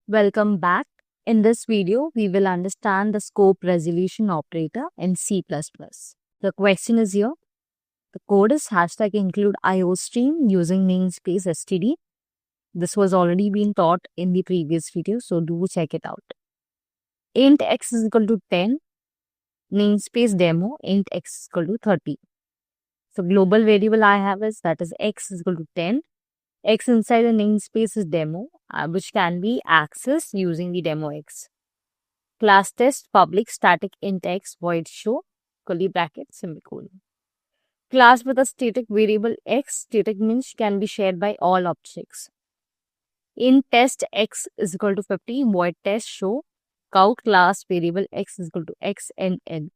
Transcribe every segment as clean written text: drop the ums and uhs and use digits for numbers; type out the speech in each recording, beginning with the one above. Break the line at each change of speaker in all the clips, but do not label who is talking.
Welcome back. In this video, we will understand the scope resolution operator in C++. The question is here. The code is hashtag include iostream using namespace std. This was already been taught in the previous video, so do check it out. Int x is equal to 10, namespace demo, int x is equal to 30. So global variable I have is that is x is equal to 10. X inside the namespace is demo, which can be accessed using the demo x. Class test public static int x void show curly bracket semicolon. Class with a static variable x, static means can be shared by all objects. In test x is equal to 50 void test show count class variable x is equal to x and n,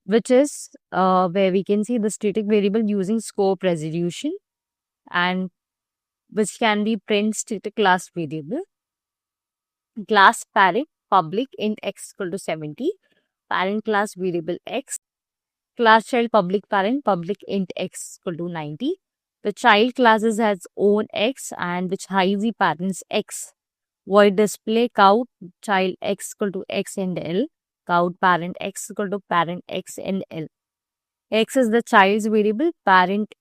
which is where we can see the static variable using scope resolution and which can be print static class variable. Class parent public int x equal to 70, parent class variable x, class child public parent public int x equal to 90. The child classes has own x and which hides the parents x. Void display count child x equal to x and l, count parent x equal to parent x and l. X is the child's variable, parent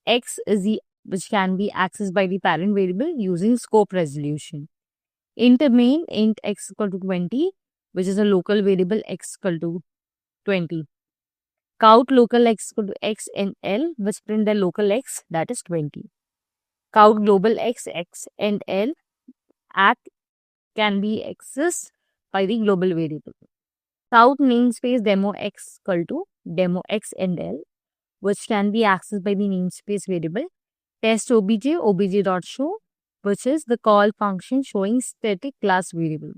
x is the which can be accessed by the parent variable using scope resolution. Int main int x equal to 20, which is a local variable x equal to 20. Count local x equal to x and l, which print the local x, that is 20. Count global x and l can be accessed by the global variable. Count namespace demo x equal to demo x and l, which can be accessed by the namespace variable. Test obj.show, which is the call function showing static class variable.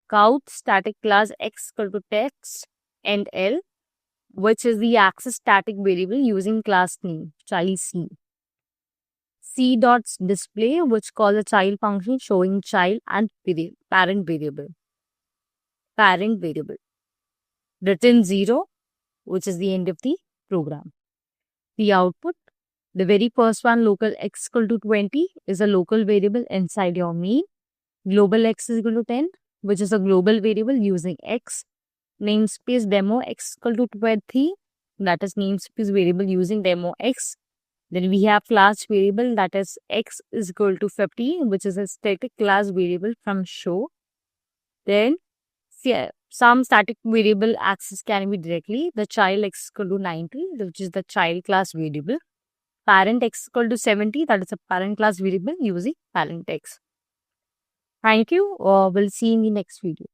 Count static class x equal to text and l, which is the access static variable using class name child c. C.display, which calls a child function showing child and parent variable. Parent variable. Return 0, which is the end of the program. The output. The very first one, local x equal to 20, is a local variable inside your main. Global x is equal to 10, which is a global variable using x. Namespace demo x equal to 20, that is namespace variable using demo x. Then we have class variable, that is x is equal to 50, which is a static class variable from show. Then some static variable access can be directly the child x equal to 90, which is the child class variable. Parent x equal to 70, that is a parent class variable using parent x. Thank you. We'll see in the next video.